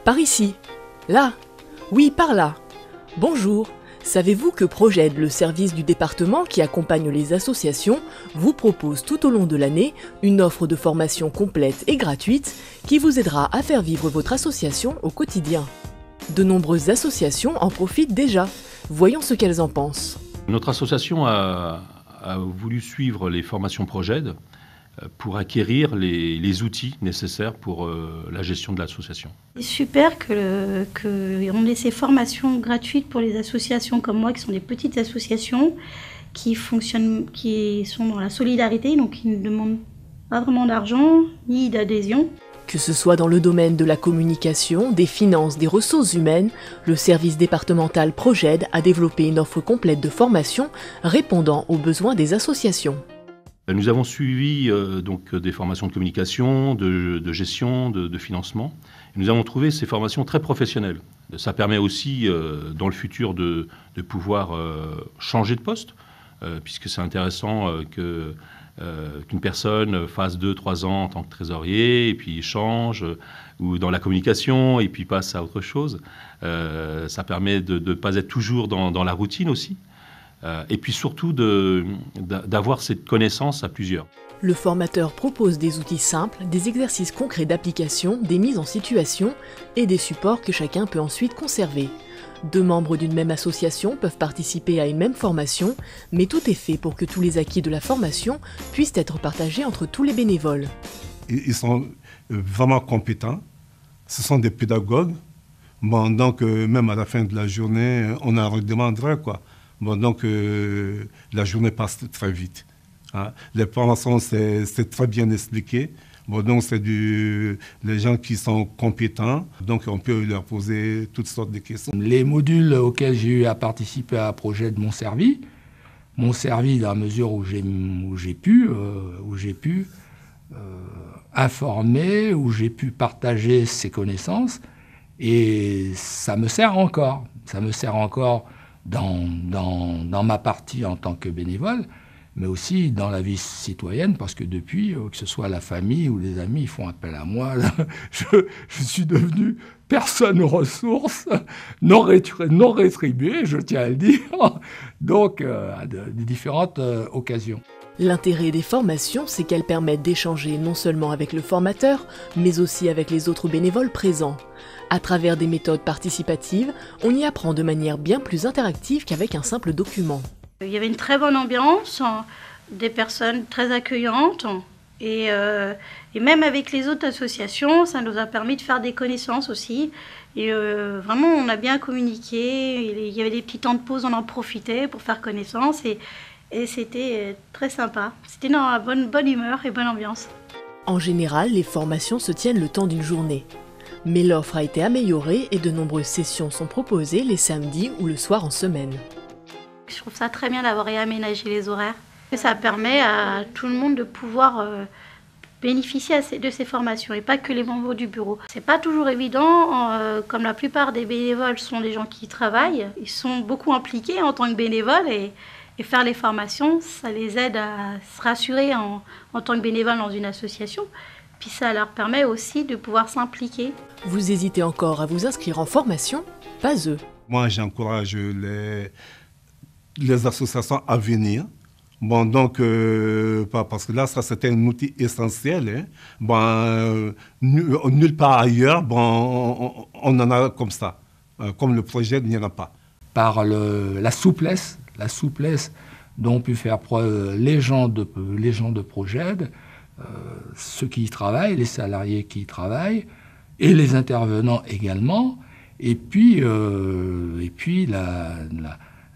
Par ici. Là. Oui, par là. Bonjour. Savez-vous que Projed, le service du département qui accompagne les associations, vous propose tout au long de l'année une offre de formation complète et gratuite qui vous aidera à faire vivre votre association au quotidien. De nombreuses associations en profitent déjà. Voyons ce qu'elles en pensent. Notre association a voulu suivre les formations Projed pour acquérir les outils nécessaires pour la gestion de l'association. C'est super qu'on ait ces formations gratuites pour les associations comme moi, qui sont des petites associations qui fonctionnent, qui sont dans la solidarité, donc qui ne demandent pas vraiment d'argent ni d'adhésion. Que ce soit dans le domaine de la communication, des finances, des ressources humaines, le service départemental Projed a développé une offre complète de formation répondant aux besoins des associations. Nous avons suivi donc des formations de communication, de gestion, de financement. Et nous avons trouvé ces formations très professionnelles. Ça permet aussi, dans le futur, de pouvoir changer de poste, puisque c'est intéressant qu'une personne fasse 2-3 ans en tant que trésorier, et puis change, ou dans la communication, et puis passe à autre chose. Ça permet de ne pas être toujours dans la routine aussi. Et puis surtout d'avoir cette connaissance à plusieurs. Le formateur propose des outils simples, des exercices concrets d'application, des mises en situation et des supports que chacun peut ensuite conserver. Deux membres d'une même association peuvent participer à une même formation, mais tout est fait pour que tous les acquis de la formation puissent être partagés entre tous les bénévoles. Ils sont vraiment compétents, ce sont des pédagogues, bon, donc même à la fin de la journée, on en redemanderait quoi. Bon, donc, la journée passe très vite. Hein. Les formations, c'est très bien expliqué. Bon, donc, c'est les gens qui sont compétents. Donc, on peut leur poser toutes sortes de questions. Les modules auxquels j'ai eu à participer à Projed m'ont servi dans la mesure où j'ai pu informer, où j'ai pu partager ces connaissances. Et ça me sert encore. Ça me sert encore dans ma partie en tant que bénévole, mais aussi dans la vie citoyenne, parce que depuis, que ce soit la famille ou les amis, ils font appel à moi. Je suis devenu personne ressource, non rétribué, je tiens à le dire, donc à de différentes occasions. L'intérêt des formations, c'est qu'elles permettent d'échanger non seulement avec le formateur, mais aussi avec les autres bénévoles présents. À travers des méthodes participatives, on y apprend de manière bien plus interactive qu'avec un simple document. Il y avait une très bonne ambiance, des personnes très accueillantes, et même avec les autres associations, ça nous a permis de faire des connaissances aussi. Et vraiment, on a bien communiqué, il y avait des petits temps de pause, on en profitait pour faire connaissance, et c'était très sympa. C'était dans la bonne humeur et bonne ambiance. En général, les formations se tiennent le temps d'une journée. Mais l'offre a été améliorée et de nombreuses sessions sont proposées les samedis ou le soir en semaine. Je trouve ça très bien d'avoir réaménagé les horaires. Ça permet à tout le monde de pouvoir bénéficier de ces formations et pas que les membres du bureau. C'est pas toujours évident, comme la plupart des bénévoles sont des gens qui travaillent, ils sont beaucoup impliqués en tant que bénévoles et faire les formations, ça les aide à se rassurer en tant que bénévole dans une association. Puis ça leur permet aussi de pouvoir s'impliquer. Vous hésitez encore à vous inscrire en formation? Pas eux. Moi, j'encourage les associations à venir. Bon, donc, parce que là, ça, c'était un outil essentiel. Hein. Bon, nulle part ailleurs, bon, on en a comme ça. Comme le projet, il n'y en a pas. Par la souplesse dont ont pu faire preuve les gens de Projed, ceux qui y travaillent, les salariés qui y travaillent, et les intervenants également, et puis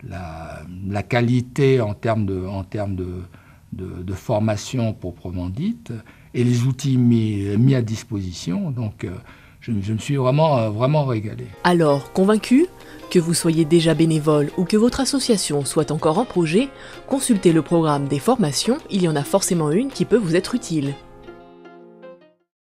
la qualité en termes de formation proprement dite, et les outils mis à disposition. Donc je me suis vraiment régalé. Alors, convaincu? Que vous soyez déjà bénévole ou que votre association soit encore en projet, consultez le programme des formations, il y en a forcément une qui peut vous être utile.